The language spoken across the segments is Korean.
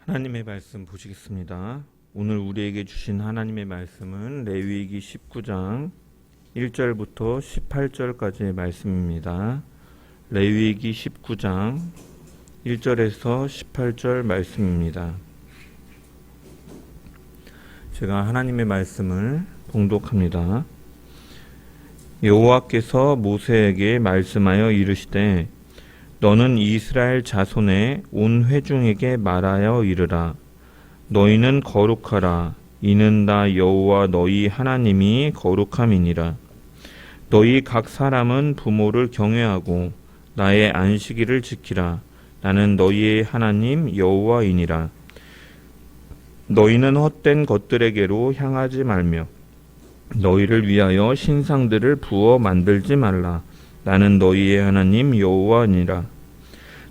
하나님의 말씀 보시겠습니다. 오늘 우리에게 주신 하나님의 말씀은 레위기 19장 1절부터 18절까지의 말씀입니다. 레위기 19장 1절에서 18절 말씀입니다. 제가 하나님의 말씀을 봉독합니다. 여호와께서 모세에게 말씀하여 이르시되 너는 이스라엘 자손의 온 회중에게 말하여 이르라. 너희는 거룩하라. 이는 나 여호와 너희 하나님이 거룩함이니라. 너희 각 사람은 부모를 경외하고 나의 안식일을 지키라. 나는 너희의 하나님 여호와이니라. 너희는 헛된 것들에게로 향하지 말며 너희를 위하여 신상들을 부어 만들지 말라. 나는 너희의 하나님 여호와니라.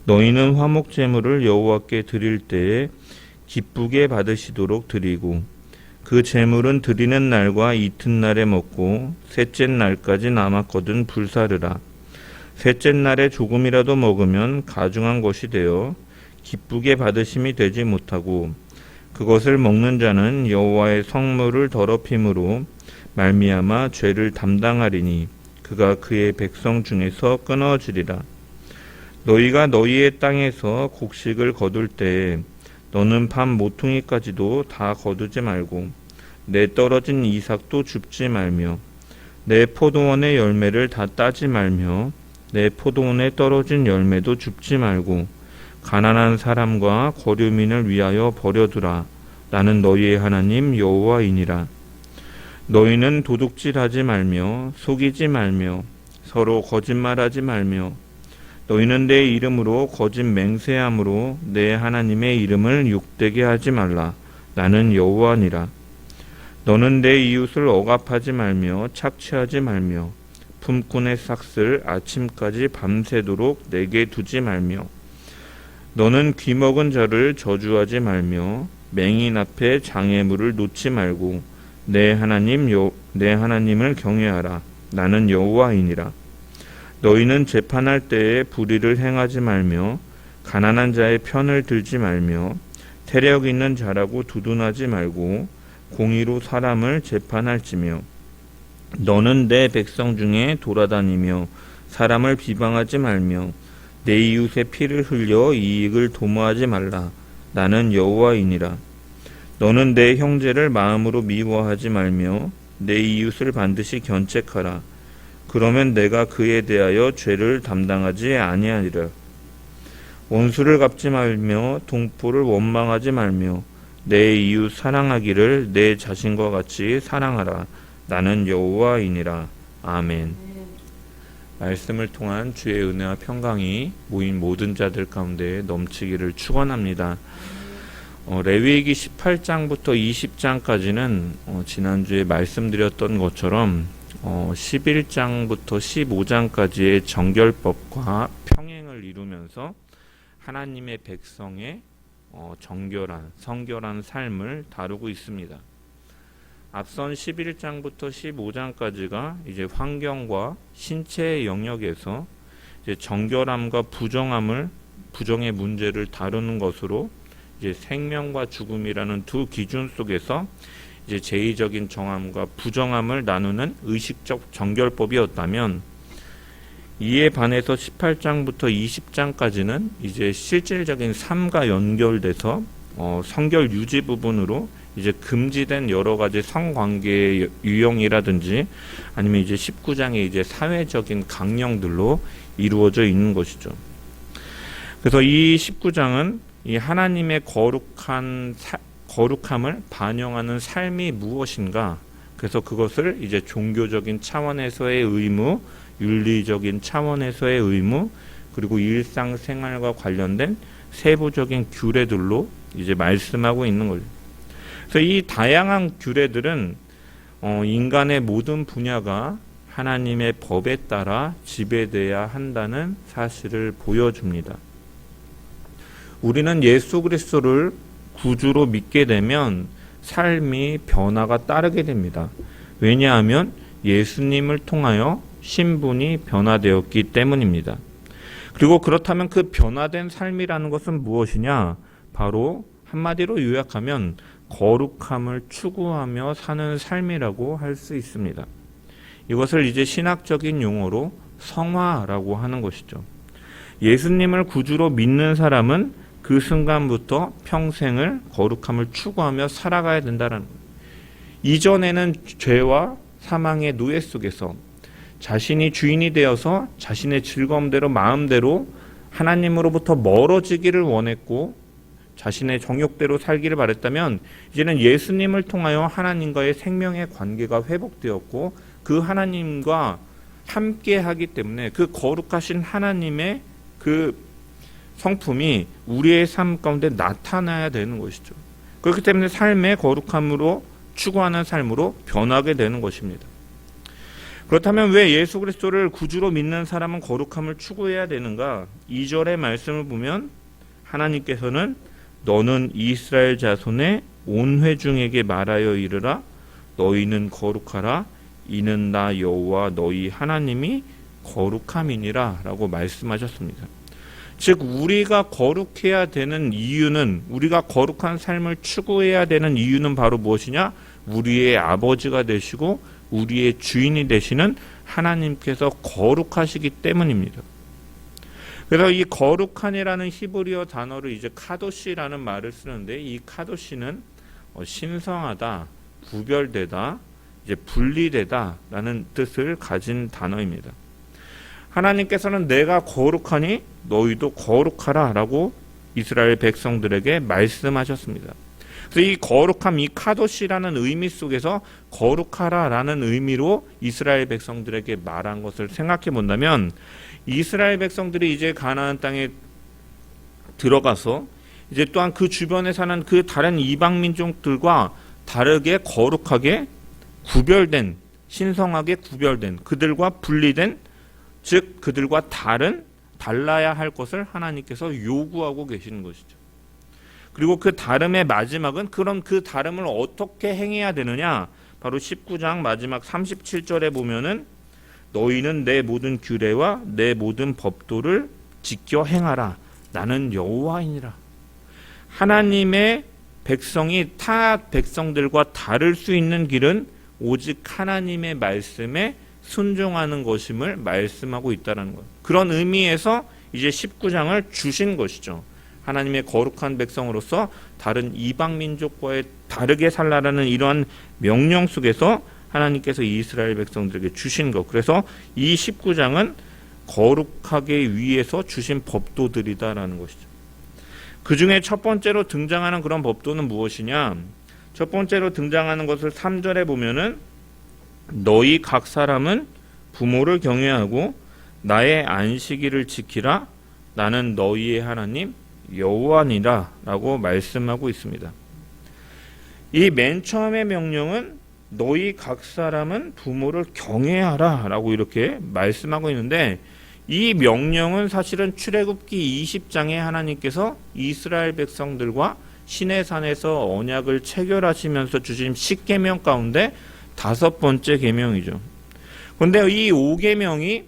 너희는 화목 제물을 여호와께 드릴 때에 기쁘게 받으시도록 드리고 그 제물은 드리는 날과 이튿날에 먹고 셋째 날까지 남았거든 불사르라. 셋째 날에 조금이라도 먹으면 가증한 것이 되어 기쁘게 받으심이 되지 못하고 그것을 먹는 자는 여호와의 성물을 더럽힘으로 말미암아 죄를 담당하리니 그가 그의 백성 중에서 끊어지리라. 너희가 너희의 땅에서 곡식을 거둘 때에 너는 밤 모퉁이까지도 다 거두지 말고 내 떨어진 이삭도 줍지 말며 내 포도원의 열매를 다 따지 말며 내 포도원에 떨어진 열매도 줍지 말고 가난한 사람과 거류민을 위하여 버려두라. 나는 너희의 하나님 여호와이니라. 너희는 도둑질하지 말며 속이지 말며 서로 거짓말하지 말며 너희는 내 이름으로 거짓 맹세함으로 내 하나님의 이름을 욕되게 하지 말라. 나는 여호와니라. 너는 내 이웃을 억압하지 말며 착취하지 말며 품꾼의 삭슬 아침까지 밤새도록 내게 두지 말며 너는 귀먹은 자를 저주하지 말며 맹인 앞에 장애물을 놓지 말고 내 하나님을 경외하라. 나는 여호와이니라. 너희는 재판할 때에 불의를 행하지 말며 가난한 자의 편을 들지 말며 태력 있는 자라고 두둔하지 말고 공의로 사람을 재판할지며 너는 내 백성 중에 돌아다니며 사람을 비방하지 말며 내 이웃의 피를 흘려 이익을 도모하지 말라. 나는 여호와이니라. 너는 내 형제를 마음으로 미워하지 말며 내 이웃을 반드시 견책하라. 그러면 내가 그에 대하여 죄를 담당하지 아니하리라. 원수를 갚지 말며 동포를 원망하지 말며 내 이웃 사랑하기를 내 자신과 같이 사랑하라. 나는 여호와이니라. 아멘. 말씀을 통한 주의 은혜와 평강이 모인 모든 자들 가운데 넘치기를 축원합니다. 레위기 18장부터 20장까지는 지난주에 말씀드렸던 것처럼 11장부터 15장까지의 정결법과 평행을 이루면서 하나님의 백성의 정결한, 성결한 삶을 다루고 있습니다. 앞선 11장부터 15장까지가 이제 환경과 신체의 영역에서 이제 정결함과 부정의 문제를 다루는 것으로 이제 생명과 죽음이라는 두 기준 속에서 이제 제의적인 정함과 부정함을 나누는 의식적 정결법이었다면 이에 반해서 18장부터 20장까지는 이제 실질적인 삶과 연결돼서 성결 유지 부분으로 이제 금지된 여러 가지 성관계의 유형이라든지 아니면 이제 19장의 이제 사회적인 강령들로 이루어져 있는 것이죠. 그래서 이 19장은 이 하나님의 거룩함을 반영하는 삶이 무엇인가? 그래서 그것을 이제 종교적인 차원에서의 의무, 윤리적인 차원에서의 의무, 그리고 일상생활과 관련된 세부적인 규례들로 이제 말씀하고 있는 거죠. 그래서 이 다양한 규례들은 인간의 모든 분야가 하나님의 법에 따라 지배돼야 한다는 사실을 보여줍니다. 우리는 예수 그리스도를 구주로 믿게 되면 삶이 변화가 따르게 됩니다. 왜냐하면 예수님을 통하여 신분이 변화되었기 때문입니다. 그리고 그렇다면 그 변화된 삶이라는 것은 무엇이냐? 바로 한마디로 요약하면 거룩함을 추구하며 사는 삶이라고 할 수 있습니다. 이것을 이제 신학적인 용어로 성화라고 하는 것이죠. 예수님을 구주로 믿는 사람은 그 순간부터 평생을 거룩함을 추구하며 살아가야 된다는 거예요. 이전에는 죄와 사망의 노예 속에서 자신이 주인이 되어서 자신의 즐거움대로 마음대로 하나님으로부터 멀어지기를 원했고 자신의 정욕대로 살기를 바랬다면 이제는 예수님을 통하여 하나님과의 생명의 관계가 회복되었고 그 하나님과 함께 하기 때문에 그 거룩하신 하나님의 그 성품이 우리의 삶 가운데 나타나야 되는 것이죠. 그렇기 때문에 삶의 거룩함으로 추구하는 삶으로 변하게 되는 것입니다. 그렇다면 왜 예수 그리스도를 구주로 믿는 사람은 거룩함을 추구해야 되는가? 2절의 말씀을 보면 하나님께서는 너는 이스라엘 자손의 온 회중에게 말하여 이르라 너희는 거룩하라 이는 나 여호와 너희 하나님이 거룩함이니라 라고 말씀하셨습니다. 즉 우리가 거룩해야 되는 이유는 우리가 거룩한 삶을 추구해야 되는 이유는 바로 무엇이냐? 우리의 아버지가 되시고 우리의 주인이 되시는 하나님께서 거룩하시기 때문입니다. 그래서 이 거룩한이라는 히브리어 단어를 이제 카도시라는 말을 쓰는데 이 카도시는 신성하다, 구별되다, 이제 분리되다라는 뜻을 가진 단어입니다. 하나님께서는 내가 거룩하니 너희도 거룩하라라고 이스라엘 백성들에게 말씀하셨습니다. 그래서 이 거룩함, 이 카도시라는 의미 속에서 거룩하라라는 의미로 이스라엘 백성들에게 말한 것을 생각해 본다면 이스라엘 백성들이 이제 가나안 땅에 들어가서 이제 또한 그 주변에 사는 그 다른 이방 민족들과 다르게 거룩하게 구별된, 신성하게 구별된, 그들과 분리된, 즉 그들과 달라야 할 것을 하나님께서 요구하고 계시는 것이죠. 그리고 그 다름의 마지막은 그럼 그 다름을 어떻게 행해야 되느냐? 바로 19장 마지막 37절에 보면은 너희는 내 모든 규례와 내 모든 법도를 지켜 행하라. 나는 여호와이니라. 하나님의 백성이 타 백성들과 다를 수 있는 길은 오직 하나님의 말씀에 순종하는 것임을 말씀하고 있다는 것. 그런 의미에서 이제 19장을 주신 것이죠. 하나님의 거룩한 백성으로서 다른 이방 민족과의 다르게 살라라는 이러한 명령 속에서 하나님께서 이스라엘 백성들에게 주신 것. 그래서 이 19장은 거룩하게 위해서 주신 법도들이다라는 것이죠. 그 중에 첫 번째로 등장하는 그런 법도는 무엇이냐? 첫 번째로 등장하는 것을 3절에 보면은 너희 각 사람은 부모를 경외하고 나의 안식일을 지키라. 나는 너희의 하나님 여호와니라 라고 말씀하고 있습니다. 이 맨 처음의 명령은 너희 각 사람은 부모를 경외하라 라고 이렇게 말씀하고 있는데 이 명령은 사실은 출애굽기 20장에 하나님께서 이스라엘 백성들과 시내산에서 언약을 체결하시면서 주신 10계명 가운데 5번째 계명이죠. 그런데 이 5계명이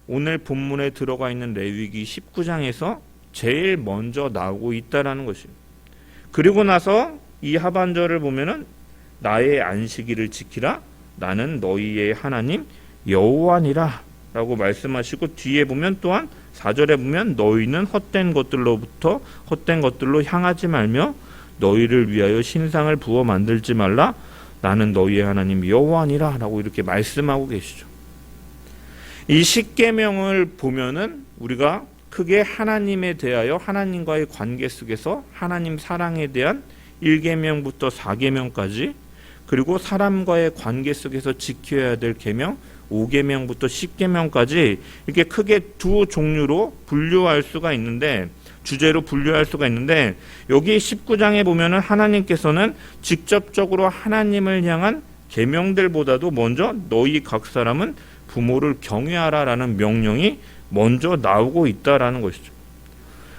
오늘 본문에 들어가 있는 레위기 19장에서 제일 먼저 나오고 있다라는 것입니다. 그리고 나서 이 하반절을 보면은 나의 안식일을 지키라. 나는 너희의 하나님 여호와니라 라고 말씀하시고 뒤에 보면 또한 4절에 보면 너희는 헛된 것들로 향하지 말며 너희를 위하여 신상을 부어 만들지 말라. 나는 너희의 하나님 여호와니라 라고 이렇게 말씀하고 계시죠. 이 10계명을 보면은 우리가 크게 하나님에 대하여 하나님과의 관계 속에서 하나님 사랑에 대한 1계명부터 4계명까지 그리고 사람과의 관계 속에서 지켜야 될 계명 5계명부터 10계명까지 이렇게 크게 두 종류로 분류할 수가 있는데 주제로 분류할 수가 있는데 여기 19장에 보면은 하나님께서는 직접적으로 하나님을 향한 계명들보다도 먼저 너희 각 사람은 부모를 경외하라라는 명령이 먼저 나오고 있다라는 것이죠.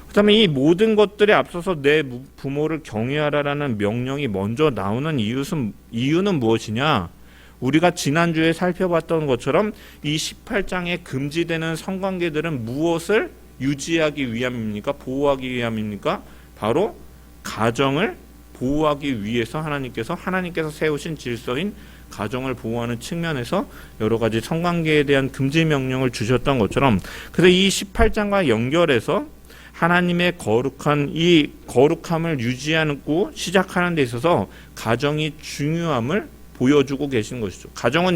그다음에 이 모든 것들에 앞서서 내 부모를 경외하라라는 명령이 먼저 나오는 이유는 무엇이냐? 우리가 지난주에 살펴봤던 것처럼 이 18장에 금지되는 성관계들은 무엇을 유지하기 위함입니까? 보호하기 위함입니까? 바로 가정을 보호하기 위해서 하나님께서 세우신 질서인 가정을 보호하는 측면에서 여러 가지 성관계에 대한 금지 명령을 주셨던 것처럼, 그래서 이 18장과 연결해서 하나님의 이 거룩함을 유지하고 시작하는 데 있어서 가정이 중요함을 보여주고 계신 것이죠. 가정은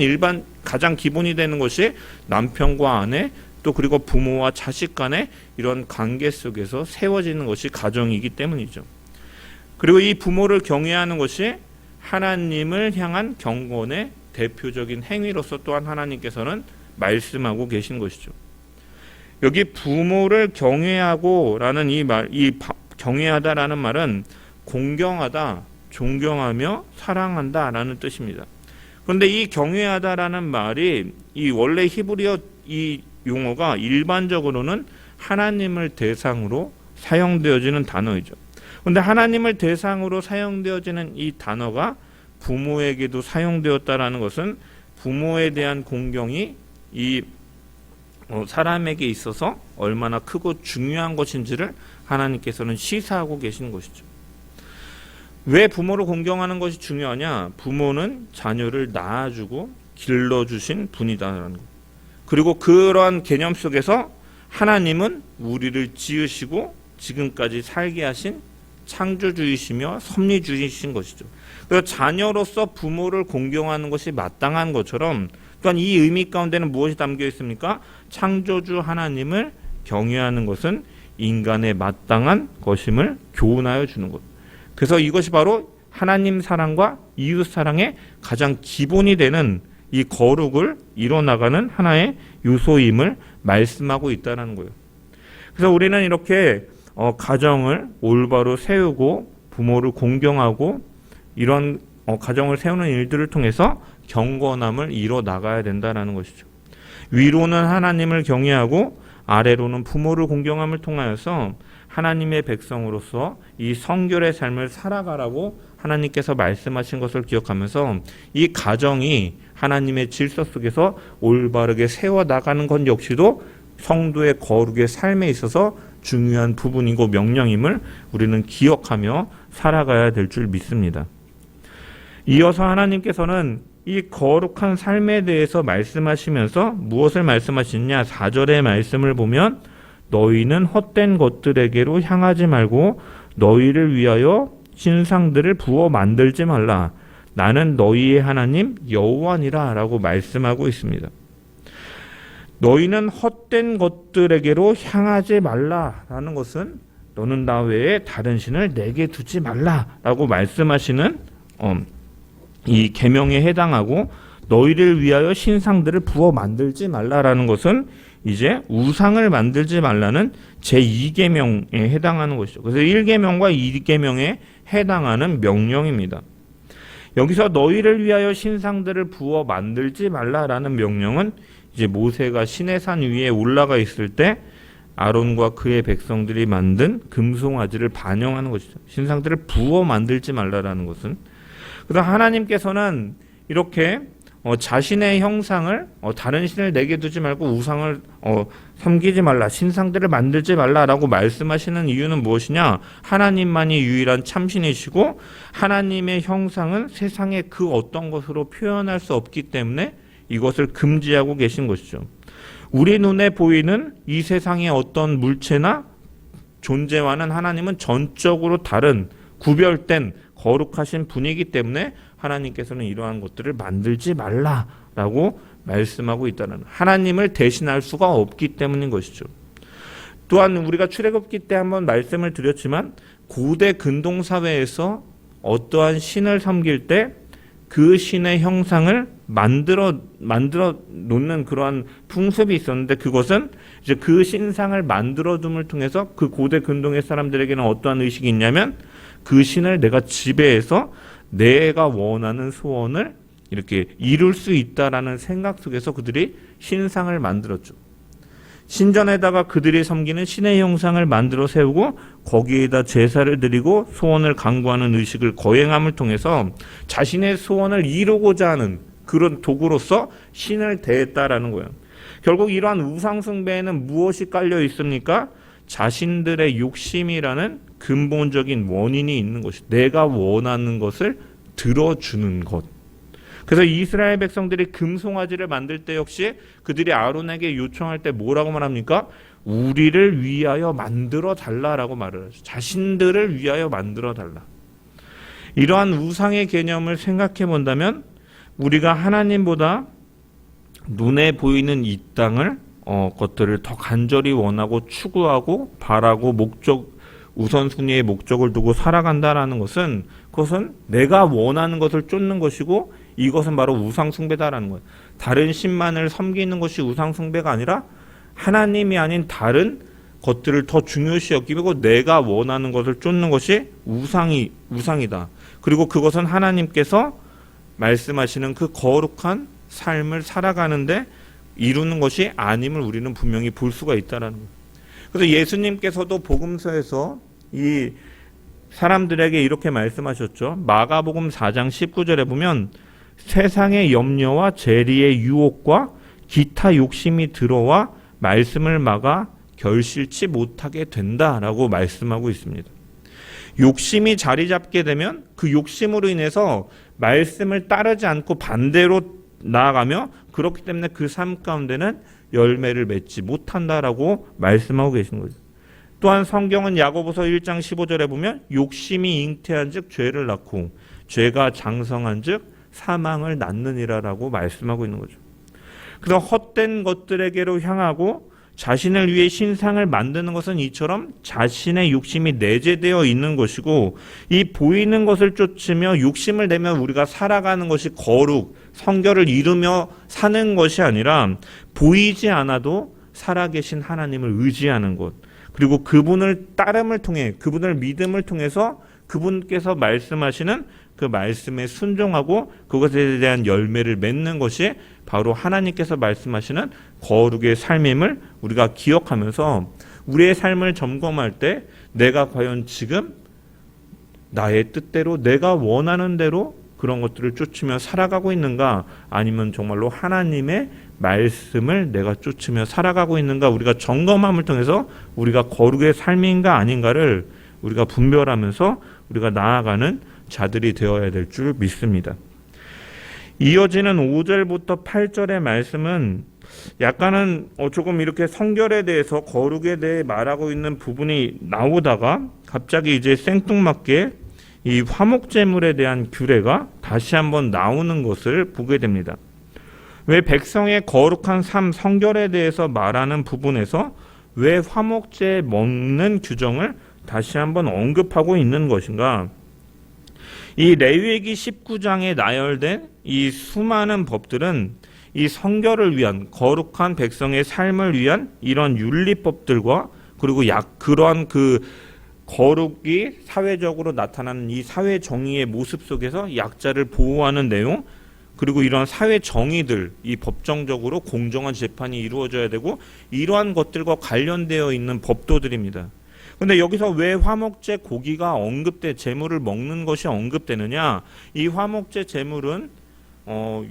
가장 기본이 되는 것이 남편과 아내, 또 그리고 부모와 자식 간의 이런 관계 속에서 세워지는 것이 가정이기 때문이죠. 그리고 이 부모를 경외하는 것이 하나님을 향한 경건의 대표적인 행위로서 또한 하나님께서는 말씀하고 계신 것이죠. 여기 부모를 경외하고라는 경외하다라는 말은 공경하다, 존경하며 사랑한다라는 뜻입니다. 그런데 이 경외하다라는 말이 이 원래 히브리어 이 용어가 일반적으로는 하나님을 대상으로 사용되어지는 단어이죠. 그런데 하나님을 대상으로 사용되어지는 이 단어가 부모에게도 사용되었다라는 것은 부모에 대한 공경이 이 사람에게 있어서 얼마나 크고 중요한 것인지를 하나님께서는 시사하고 계신 것이죠. 왜 부모를 공경하는 것이 중요하냐? 부모는 자녀를 낳아주고 길러주신 분이다라는 것. 그리고 그러한 개념 속에서 하나님은 우리를 지으시고 지금까지 살게 하신 창조주이시며 섭리주이신 것이죠. 그래서 자녀로서 부모를 공경하는 것이 마땅한 것처럼 또한 이 의미 가운데는 무엇이 담겨 있습니까? 창조주 하나님을 경외하는 것은 인간의 마땅한 것임을 교훈하여 주는 것. 그래서 이것이 바로 하나님 사랑과 이웃 사랑의 가장 기본이 되는 이 거룩을 이뤄나가는 하나의 요소임을 말씀하고 있다는 거예요. 그래서 우리는 이렇게 가정을 올바로 세우고 부모를 공경하고 이런 가정을 세우는 일들을 통해서 경건함을 이뤄나가야 된다는 것이죠. 위로는 하나님을 경외하고 아래로는 부모를 공경함을 통하여서 하나님의 백성으로서 이 성결의 삶을 살아가라고 하나님께서 말씀하신 것을 기억하면서 이 가정이 하나님의 질서 속에서 올바르게 세워나가는 것 역시도 성도의 거룩의 삶에 있어서 중요한 부분이고 명령임을 우리는 기억하며 살아가야 될 줄 믿습니다. 이어서 하나님께서는 이 거룩한 삶에 대해서 말씀하시면서 무엇을 말씀하시느냐? 4절의 말씀을 보면 너희는 헛된 것들에게로 향하지 말고 너희를 위하여 신상들을 부어 만들지 말라. 나는 너희의 하나님 여호와니라 라고 말씀하고 있습니다. 너희는 헛된 것들에게로 향하지 말라라는 것은 너는 나 외에 다른 신을 내게 두지 말라라고 말씀하시는 이 계명에 해당하고, 너희를 위하여 신상들을 부어 만들지 말라라는 것은 이제 우상을 만들지 말라는 제2계명에 해당하는 것이죠. 그래서 1계명과 2계명에 해당하는 명령입니다. 여기서 너희를 위하여 신상들을 부어 만들지 말라라는 명령은 이제 모세가 시내산 위에 올라가 있을 때 아론과 그의 백성들이 만든 금송아지를 반영하는 것이죠. 신상들을 부어 만들지 말라라는 것은, 그래서 하나님께서는 이렇게 자신의 형상을 다른 신을 내게 두지 말고 우상을 섬기지 말라, 신상들을 만들지 말라라고 말씀하시는 이유는 무엇이냐? 하나님만이 유일한 참신이시고 하나님의 형상은 세상의 그 어떤 것으로 표현할 수 없기 때문에 이것을 금지하고 계신 것이죠. 우리 눈에 보이는 이 세상의 어떤 물체나 존재와는 하나님은 전적으로 다른 구별된 거룩하신 분이기 때문에 하나님께서는 이러한 것들을 만들지 말라라고 말씀하고 있다는, 하나님을 대신할 수가 없기 때문인 것이죠. 또한 우리가 출애굽기 때 한번 말씀을 드렸지만 고대 근동 사회에서 어떠한 신을 섬길 때 그 신의 형상을 만들어 놓는 그러한 풍습이 있었는데, 그것은 이제 그 신상을 만들어 둠을 통해서 그 고대 근동의 사람들에게는 어떠한 의식이 있냐면 그 신을 내가 지배해서 내가 원하는 소원을 이렇게 이룰 수 있다라는 생각 속에서 그들이 신상을 만들었죠. 신전에다가 그들이 섬기는 신의 형상을 만들어 세우고 거기에다 제사를 드리고 소원을 강구하는 의식을 거행함을 통해서 자신의 소원을 이루고자 하는 그런 도구로서 신을 대했다라는 거예요. 결국 이러한 우상 숭배에는 무엇이 깔려 있습니까? 자신들의 욕심이라는 근본적인 원인이 있는 것이 내가 원하는 것을 들어주는 것. 그래서 이스라엘 백성들이 금송아지를 만들 때 역시 그들이 아론에게 요청할 때 뭐라고 말합니까? 우리를 위하여 만들어 달라라고 말을 하죠. 자신들을 위하여 만들어 달라. 이러한 우상의 개념을 생각해 본다면 우리가 하나님보다 눈에 보이는 이 땅을 것들을 더 간절히 원하고 추구하고 바라고 우선순위의 목적을 두고 살아간다라는 것은 그것은 내가 원하는 것을 쫓는 것이고 이것은 바로 우상숭배다라는 거예요. 다른 신만을 섬기는 것이 우상숭배가 아니라 하나님이 아닌 다른 것들을 더 중요시 여기고 내가 원하는 것을 쫓는 것이 우상이다. 그리고 그것은 하나님께서 말씀하시는 그 거룩한 삶을 살아가는데 이루는 것이 아님을 우리는 분명히 볼 수가 있다라는 거예요. 그래서 예수님께서도 복음서에서 이 사람들에게 이렇게 말씀하셨죠. 마가복음 4장 19절에 보면 세상의 염려와 재리의 유혹과 기타 욕심이 들어와 말씀을 막아 결실치 못하게 된다라고 말씀하고 있습니다. 욕심이 자리 잡게 되면 그 욕심으로 인해서 말씀을 따르지 않고 반대로 나아가며 그렇기 때문에 그 삶 가운데는 열매를 맺지 못한다라고 말씀하고 계신 거죠. 또한 성경은 야고보서 1장 15절에 보면 욕심이 잉태한 즉 죄를 낳고 죄가 장성한 즉 사망을 낳느니라라고 말씀하고 있는 거죠. 그래서 헛된 것들에게로 향하고 자신을 위해 신상을 만드는 것은 이처럼 자신의 욕심이 내재되어 있는 것이고 이 보이는 것을 쫓으며 욕심을 내며 우리가 살아가는 것이 거룩, 성결을 이루며 사는 것이 아니라 보이지 않아도 살아계신 하나님을 의지하는 것, 그리고 그분을 따름을 통해 그분을 믿음을 통해서 그분께서 말씀하시는 그 말씀에 순종하고 그것에 대한 열매를 맺는 것이 바로 하나님께서 말씀하시는 거룩의 삶임을 우리가 기억하면서 우리의 삶을 점검할 때 내가 과연 지금 나의 뜻대로 내가 원하는 대로 그런 것들을 쫓으며 살아가고 있는가, 아니면 정말로 하나님의 말씀을 내가 쫓으며 살아가고 있는가, 우리가 점검함을 통해서 우리가 거룩의 삶인가 아닌가를 우리가 분별하면서 우리가 나아가는 자들이 되어야 될 줄 믿습니다. 이어지는 5절부터 8절의 말씀은 약간은 조금 이렇게 성결에 대해서 거룩에 대해 말하고 있는 부분이 나오다가 갑자기 이제 생뚱맞게 이 화목제물에 대한 규례가 다시 한번 나오는 것을 보게 됩니다. 왜 백성의 거룩한 삶, 성결에 대해서 말하는 부분에서 왜 화목제 먹는 규정을 다시 한번 언급하고 있는 것인가? 이 레위기 19장에 나열된 이 수많은 법들은 이 성결을 위한 거룩한 백성의 삶을 위한 이런 윤리법들과 그리고 그러한 그 거룩이 사회적으로 나타나는 이 사회 정의의 모습 속에서 약자를 보호하는 내용, 그리고 이런 사회 정의들, 이 법정적으로 공정한 재판이 이루어져야 되고 이러한 것들과 관련되어 있는 법도들입니다. 근데 여기서 왜 화목제 고기가 제물을 먹는 것이 언급되느냐? 이 화목제 제물은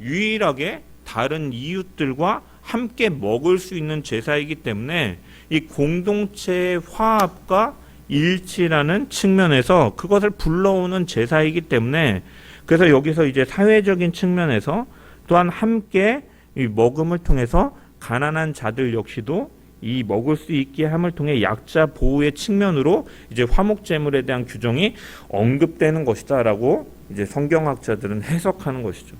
유일하게 다른 이웃들과 함께 먹을 수 있는 제사이기 때문에 이 공동체의 화합과 일치라는 측면에서 그것을 불러오는 제사이기 때문에, 그래서 여기서 이제 사회적인 측면에서 또한 함께 이 먹음을 통해서 가난한 자들 역시도 이 먹을 수 있게 함을 통해 약자 보호의 측면으로 이제 화목제물에 대한 규정이 언급되는 것이다라고 이제 성경학자들은 해석하는 것이죠.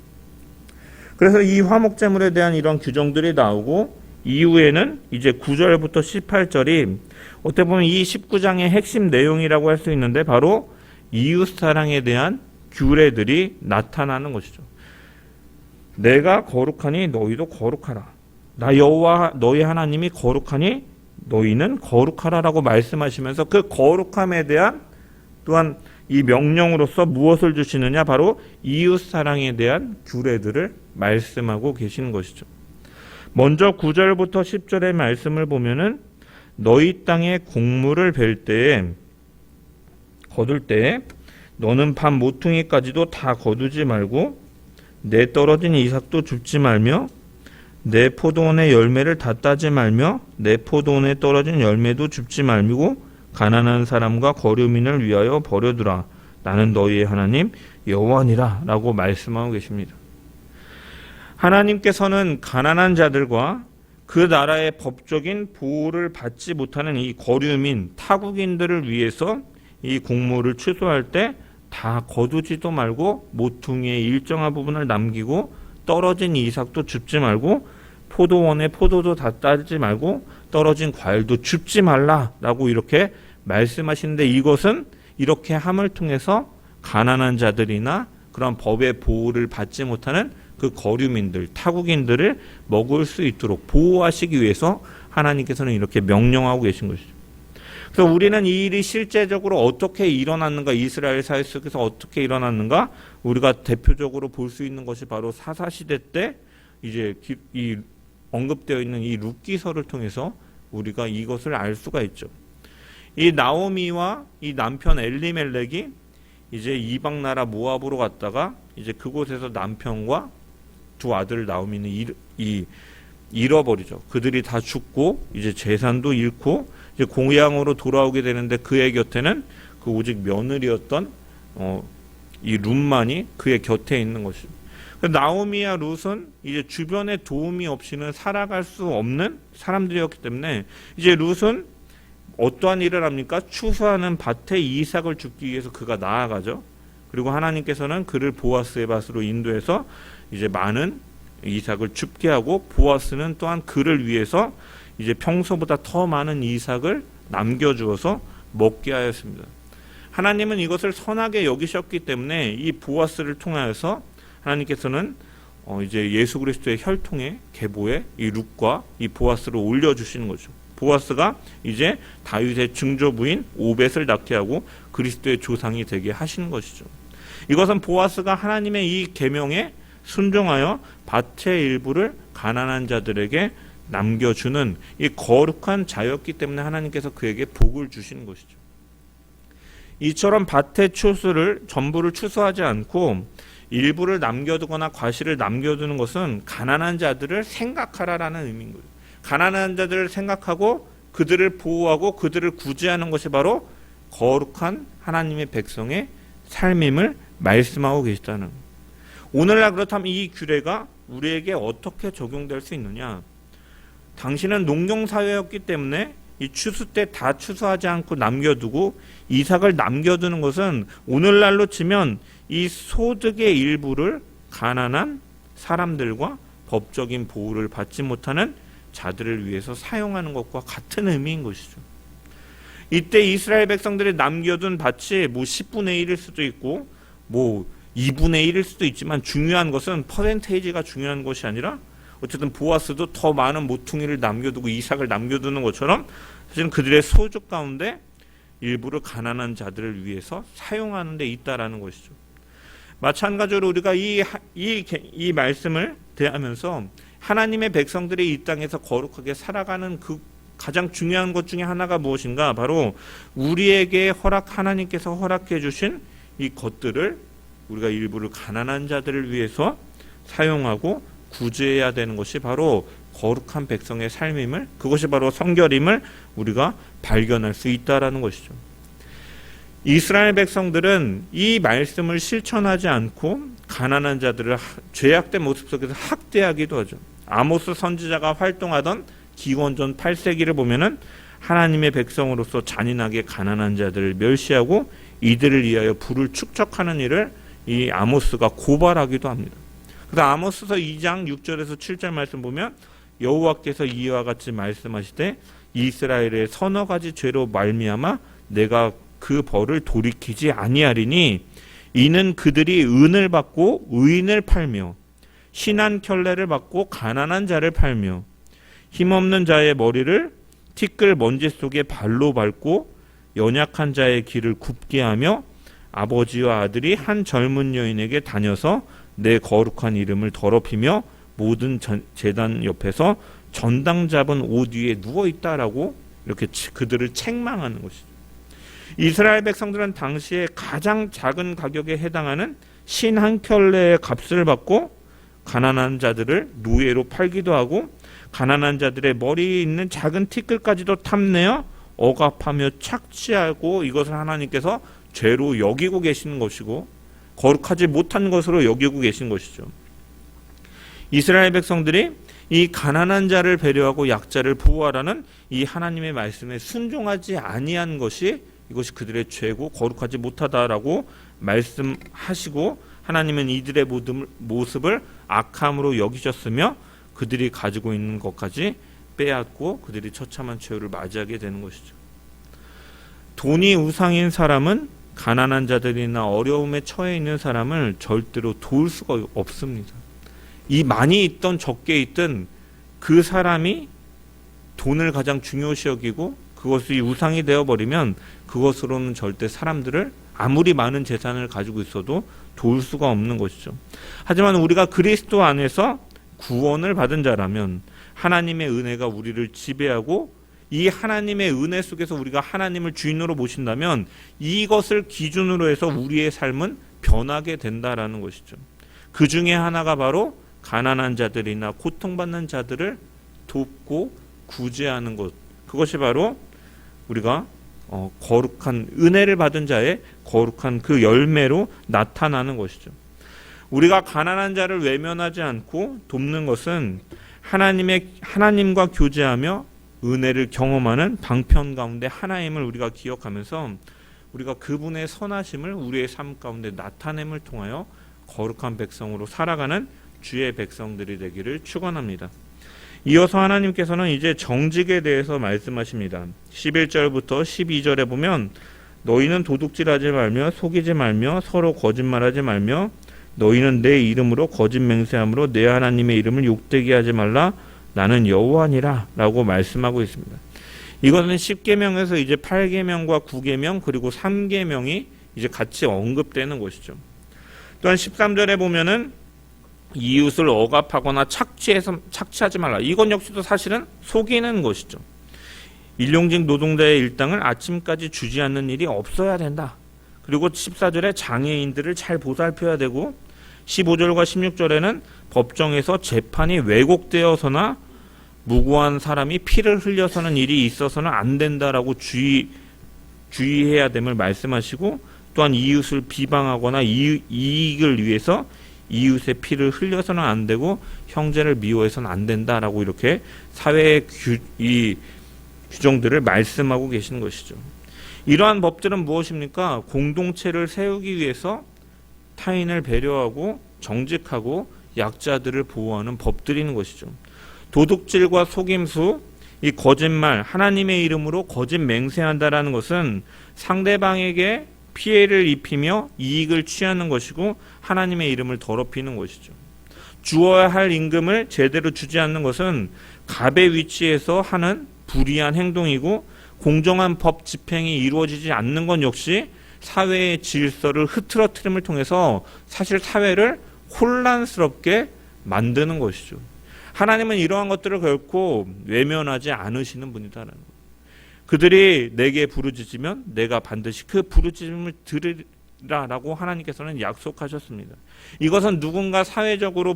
그래서 이 화목제물에 대한 이런 규정들이 나오고 이후에는 이제 9절부터 18절이 어떻게 보면 이 19장의 핵심 내용이라고 할 수 있는데 바로 이웃사랑에 대한 규례들이 나타나는 것이죠. 내가 거룩하니 너희도 거룩하라. 나 여호와 너희 하나님이 거룩하니 너희는 거룩하라라고 말씀하시면서 그 거룩함에 대한 또한 이 명령으로서 무엇을 주시느냐, 바로 이웃사랑에 대한 규례들을 말씀하고 계시는 것이죠. 먼저 9절부터 10절의 말씀을 보면은 너희 땅에 곡물을 거둘 때에 너는 반 모퉁이까지도 다 거두지 말고 내 떨어진 이삭도 줍지 말며 내 포도원의 열매를 다 따지 말며 내 포도원에 떨어진 열매도 줍지 말고 가난한 사람과 거류민을 위하여 버려두라. 나는 너희의 하나님 여호와니라 라고 말씀하고 계십니다. 하나님께서는 가난한 자들과 그 나라의 법적인 보호를 받지 못하는 이 거류민, 타국인들을 위해서 이 곡물을 추수할 때 다 거두지도 말고 모퉁이의 일정한 부분을 남기고 떨어진 이삭도 줍지 말고 포도원의 포도도 다 따지 말고 떨어진 과일도 줍지 말라라고 이렇게 말씀하시는데, 이것은 이렇게 함을 통해서 가난한 자들이나 그런 법의 보호를 받지 못하는 그 거류민들, 타국인들을 먹을 수 있도록 보호하시기 위해서 하나님께서는 이렇게 명령하고 계신 것이죠. 그래서 우리는 이 일이 실제적으로 어떻게 일어났는가, 이스라엘 사회 속에서 어떻게 일어났는가, 우리가 대표적으로 볼 수 있는 것이 바로 사사시대 때 이제 이 언급되어 있는 이 룻기서를 통해서 우리가 이것을 알 수가 있죠. 이 나오미와 이 남편 엘리멜렉이 이제 이방 나라 모압으로 갔다가 이제 그곳에서 남편과 두 아들 나오미는 잃어버리죠. 그들이 다 죽고 이제 재산도 잃고 이제 고향으로 돌아오게 되는데 그의 곁에는 그 오직 며느리였던 이 룻만이 그의 곁에 있는 것이죠. 나오미와 룻은 이제 주변에 도움이 없이는 살아갈 수 없는 사람들이었기 때문에 이제 룻은 어떠한 일을 합니까? 추수하는 밭에 이삭을 줍기 위해서 그가 나아가죠. 그리고 하나님께서는 그를 보아스의 밭으로 인도해서 이제 많은 이삭을 줍게 하고, 보아스는 또한 그를 위해서 이제 평소보다 더 많은 이삭을 남겨주어서 먹게 하였습니다. 하나님은 이것을 선하게 여기셨기 때문에 이 보아스를 통하여서 하나님께서는 이제 예수 그리스도의 혈통의 계보에 이 룻과 이 보아스를 올려주시는 거죠. 보아스가 이제 다윗의 증조부인 오벳을 낳게 하고 그리스도의 조상이 되게 하시는 것이죠. 이것은 보아스가 하나님의 이 계명에 순종하여 밭의 일부를 가난한 자들에게 남겨주는 이 거룩한 자였기 때문에 하나님께서 그에게 복을 주시는 것이죠. 이처럼 밭의 추수를 전부를 추수하지 않고 일부를 남겨두거나 과실을 남겨두는 것은 가난한 자들을 생각하라라는 의미인 거예요. 가난한 자들을 생각하고 그들을 보호하고 그들을 구제하는 것이 바로 거룩한 하나님의 백성의 삶임을 말씀하고 계시다는 거예요. 오늘날 그렇다면 이 규례가 우리에게 어떻게 적용될 수 있느냐? 당신은 농경사회였기 때문에 이 추수 때 다 추수하지 않고 남겨두고 이삭을 남겨두는 것은 오늘날로 치면 이 소득의 일부를 가난한 사람들과 법적인 보호를 받지 못하는 자들을 위해서 사용하는 것과 같은 의미인 것이죠. 이때 이스라엘 백성들이 남겨둔 밭이 뭐 10분의 1일 수도 있고 뭐 2분의 1일 수도 있지만, 중요한 것은 퍼센테이지가 중요한 것이 아니라 어쨌든 보아스도 더 많은 모퉁이를 남겨두고 이삭을 남겨두는 것처럼 사실은 그들의 소득 가운데 일부를 가난한 자들을 위해서 사용하는 데 있다라는 것이죠. 마찬가지로 우리가 이 말씀을 대하면서 하나님의 백성들이 이 땅에서 거룩하게 살아가는 그 가장 중요한 것 중에 하나가 무엇인가? 바로 우리에게 하나님께서 허락해 주신 이 것들을 우리가 일부를 가난한 자들을 위해서 사용하고 구제해야 되는 것이 바로 거룩한 백성의 삶임을, 그것이 바로 성결임을 우리가 발견할 수 있다라는 것이죠. 이스라엘 백성들은 이 말씀을 실천하지 않고 가난한 자들을 죄악된 모습 속에서 학대하기도 하죠. 아모스 선지자가 활동하던 기원전 8세기를 보면은 하나님의 백성으로서 잔인하게 가난한 자들을 멸시하고 이들을 위하여 불을 축적하는 일을 이 아모스가 고발하기도 합니다. 그래서 아모스서 2장 6절에서 7절 말씀 보면 여호와께서 이와 같이 말씀하시되 이스라엘의 서너 가지 죄로 말미암아 내가 그 벌을 돌이키지 아니하리니 이는 그들이 은을 받고 의인을 팔며 신한 켤레를 받고 가난한 자를 팔며 힘없는 자의 머리를 티끌 먼지 속에 발로 밟고 연약한 자의 길을 굽게 하며 아버지와 아들이 한 젊은 여인에게 다녀서 내 거룩한 이름을 더럽히며 모든 제단 옆에서 전당 잡은 옷 위에 누워있다라고 이렇게 그들을 책망하는 것이죠. 이스라엘 백성들은 당시에 가장 작은 가격에 해당하는 신 한 켤레의 값을 받고 가난한 자들을 노예로 팔기도 하고 가난한 자들의 머리에 있는 작은 티끌까지도 탐내어 억압하며 착취하고 이것을 하나님께서 죄로 여기고 계시는 것이고 거룩하지 못한 것으로 여기고 계신 것이죠. 이스라엘 백성들이 이 가난한 자를 배려하고 약자를 보호하라는 이 하나님의 말씀에 순종하지 아니한 것이 이것이 그들의 죄고 거룩하지 못하다라고 말씀하시고 하나님은 이들의 모습을 악함으로 여기셨으며 그들이 가지고 있는 것까지 빼앗고 그들이 처참한 최후를 맞이하게 되는 것이죠. 돈이 우상인 사람은 가난한 자들이나 어려움에 처해 있는 사람을 절대로 도울 수가 없습니다. 이 많이 있던 적게 있던 그 사람이 돈을 가장 중요시 여기고 그것이 우상이 되어버리면 그것으로는 절대 사람들을 아무리 많은 재산을 가지고 있어도 도울 수가 없는 것이죠. 하지만 우리가 그리스도 안에서 구원을 받은 자라면 하나님의 은혜가 우리를 지배하고 이 하나님의 은혜 속에서 우리가 하나님을 주인으로 모신다면 이것을 기준으로 해서 우리의 삶은 변하게 된다라는 것이죠. 그 중에 하나가 바로 가난한 자들이나 고통받는 자들을 돕고 구제하는 것. 그것이 바로 우리가 거룩한 은혜를 받은 자의 거룩한 그 열매로 나타나는 것이죠. 우리가 가난한 자를 외면하지 않고 돕는 것은 하나님과 교제하며 은혜를 경험하는 방편 가운데 하나임을 우리가 기억하면서 우리가 그분의 선하심을 우리의 삶 가운데 나타냄을 통하여 거룩한 백성으로 살아가는 주의 백성들이 되기를 축원합니다. 이어서 하나님께서는 이제 정직에 대해서 말씀하십니다. 11절부터 12절에 보면 너희는 도둑질하지 말며 속이지 말며 서로 거짓말하지 말며 너희는 내 이름으로 거짓 맹세함으로 내 하나님의 이름을 욕되게 하지 말라 나는 여호와니라 라고 말씀하고 있습니다. 이것은 10계명에서 이제 8계명과 9계명 그리고 3계명이 이제 같이 언급되는 것이죠. 또한 13절에 보면은 이웃을 억압하거나 착취하지 말라. 이건 역시도 사실은 속이는 것이죠. 일용직 노동자의 일당을 아침까지 주지 않는 일이 없어야 된다. 그리고 14절에 장애인들을 잘 보살펴야 되고 15절과 16절에는 법정에서 재판이 왜곡되어서나 무고한 사람이 피를 흘려서는 일이 있어서는 안 된다라고 주의해야 됨을 말씀하시고 또한 이웃을 비방하거나 이익을 위해서 이웃의 피를 흘려서는 안 되고 형제를 미워해서는 안 된다라고 이렇게 사회의 규정들을 말씀하고 계시는 것이죠. 이러한 법들은 무엇입니까? 공동체를 세우기 위해서 타인을 배려하고 정직하고 약자들을 보호하는 법들인 것이죠. 도둑질과 속임수, 이 거짓말, 하나님의 이름으로 거짓 맹세한다라는 것은 상대방에게 피해를 입히며 이익을 취하는 것이고 하나님의 이름을 더럽히는 것이죠. 주어야 할 임금을 제대로 주지 않는 것은 갑의 위치에서 하는 불의한 행동이고 공정한 법 집행이 이루어지지 않는 것 역시 사회의 질서를 흐트러뜨림을 통해서 사실 사회를 혼란스럽게 만드는 것이죠. 하나님은 이러한 것들을 결코 외면하지 않으시는 분이다라는 것. 그들이 내게 부르짖으면 내가 반드시 그 부르짖음을 들으리라라고 하나님께서는 약속하셨습니다. 이것은 누군가 사회적으로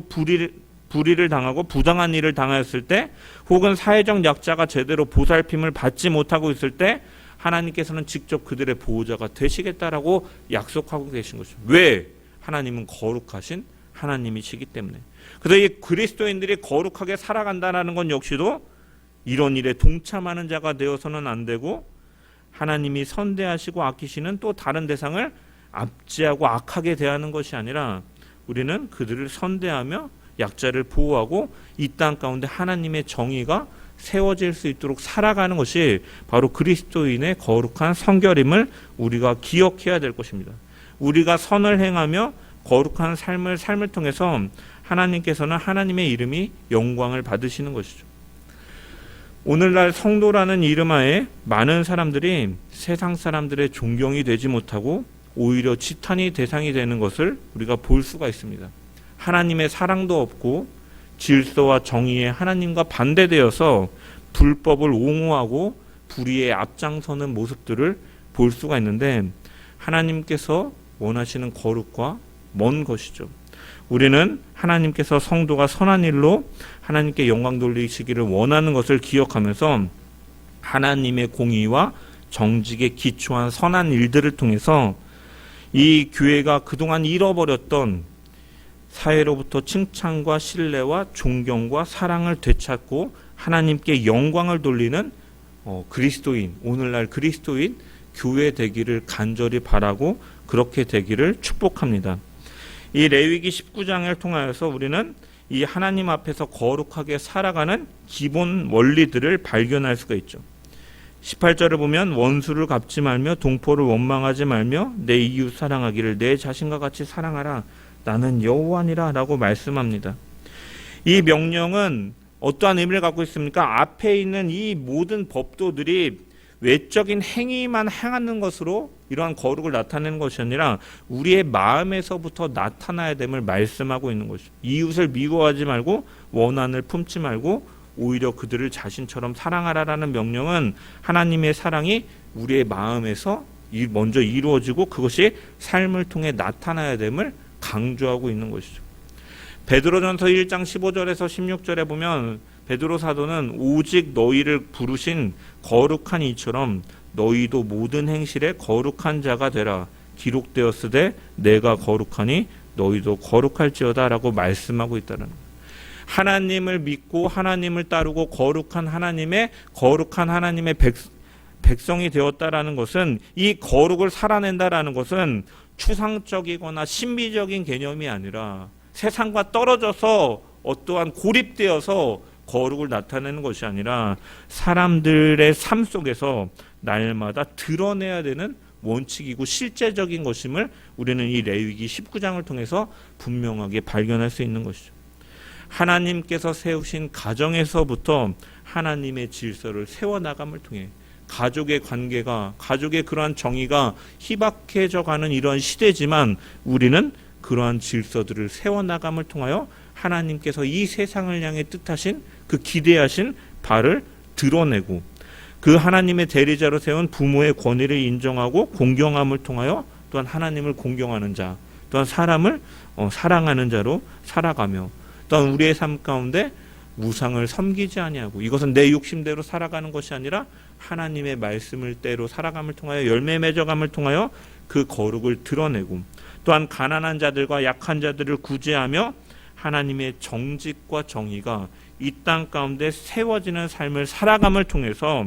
불의를 당하고 부당한 일을 당하였을 때 혹은 사회적 약자가 제대로 보살핌을 받지 못하고 있을 때 하나님께서는 직접 그들의 보호자가 되시겠다라고 약속하고 계신 것이죠. 왜? 하나님은 거룩하신 하나님이시기 때문에. 그래서 이 그리스도인들이 거룩하게 살아간다는 건 역시도 이런 일에 동참하는 자가 되어서는 안 되고 하나님이 선대하시고 아끼시는 또 다른 대상을 압제하고 악하게 대하는 것이 아니라 우리는 그들을 선대하며 약자를 보호하고 이 땅 가운데 하나님의 정의가 세워질 수 있도록 살아가는 것이 바로 그리스도인의 거룩한 성결임을 우리가 기억해야 될 것입니다. 우리가 선을 행하며 거룩한 삶을 통해서 하나님께서는 하나님의 이름이 영광을 받으시는 것이죠. 오늘날 성도라는 이름 하에 많은 사람들이 세상 사람들의 존경이 되지 못하고 오히려 지탄이 대상이 되는 것을 우리가 볼 수가 있습니다. 하나님의 사랑도 없고 질서와 정의에 하나님과 반대되어서 불법을 옹호하고 불의에 앞장서는 모습들을 볼 수가 있는데 하나님께서 원하시는 거룩과 먼 것이죠. 우리는 하나님께서 성도가 선한 일로 하나님께 영광 돌리시기를 원하는 것을 기억하면서 하나님의 공의와 정직에 기초한 선한 일들을 통해서 이 교회가 그동안 잃어버렸던 사회로부터 칭찬과 신뢰와 존경과 사랑을 되찾고 하나님께 영광을 돌리는 그리스도인, 오늘날 그리스도인 교회 되기를 간절히 바라고 그렇게 되기를 축복합니다. 이 레위기 19장을 통하여서 우리는 이 하나님 앞에서 거룩하게 살아가는 기본 원리들을 발견할 수가 있죠. 18절을 보면 원수를 갚지 말며 동포를 원망하지 말며 내 이웃 사랑하기를 내 자신과 같이 사랑하라. 나는 여호와니라 라고 말씀합니다. 이 명령은 어떠한 의미를 갖고 있습니까? 앞에 있는 이 모든 법도들이 외적인 행위만 행하는 것으로 이러한 거룩을 나타내는 것이 아니라 우리의 마음에서부터 나타나야 됨을 말씀하고 있는 것이죠. 이웃을 미워하지 말고 원한을 품지 말고 오히려 그들을 자신처럼 사랑하라라는 명령은 하나님의 사랑이 우리의 마음에서 먼저 이루어지고 그것이 삶을 통해 나타나야 됨을 강조하고 있는 것이죠. 베드로전서 1장 15절에서 16절에 보면 베드로 사도는 오직 너희를 부르신 거룩한 이처럼 너희도 모든 행실에 거룩한 자가 되라. 기록되었으되 내가 거룩하니 너희도 거룩할지어다 라고 말씀하고 있다는 거예요. 하나님을 믿고 하나님을 따르고 거룩한 하나님의 백성이 되었다라는 것은 이 거룩을 살아낸다라는 것은 추상적이거나 신비적인 개념이 아니라 세상과 떨어져서 어떠한 고립되어서 거룩을 나타내는 것이 아니라 사람들의 삶 속에서 날마다 드러내야 되는 원칙이고 실제적인 것임을 우리는 이 레위기 19장을 통해서 분명하게 발견할 수 있는 것이죠. 하나님께서 세우신 가정에서부터 하나님의 질서를 세워나감을 통해 가족의 관계가, 가족의 그러한 정의가 희박해져 가는 이러한 시대지만 우리는 그러한 질서들을 세워나감을 통하여 하나님께서 이 세상을 향해 뜻하신 그 기대하신 바를 드러내고 그 하나님의 대리자로 세운 부모의 권위를 인정하고 공경함을 통하여 또한 하나님을 공경하는 자, 또한 사람을 사랑하는 자로 살아가며 또한 우리의 삶 가운데 우상을 섬기지 아니하고 이것은 내 욕심대로 살아가는 것이 아니라 하나님의 말씀을 대로 살아감을 통하여 열매 맺어감을 통하여 그 거룩을 드러내고 또한 가난한 자들과 약한 자들을 구제하며 하나님의 정직과 정의가 이 땅 가운데 세워지는 삶을 살아감을 통해서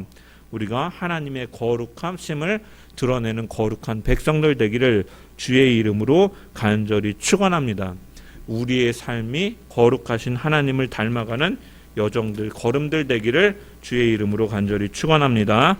우리가 하나님의 거룩함심을 드러내는 거룩한 백성들 되기를 주의 이름으로 간절히 축원합니다. 우리의 삶이 거룩하신 하나님을 닮아가는 여정들, 걸음들 되기를 주의 이름으로 간절히 축원합니다.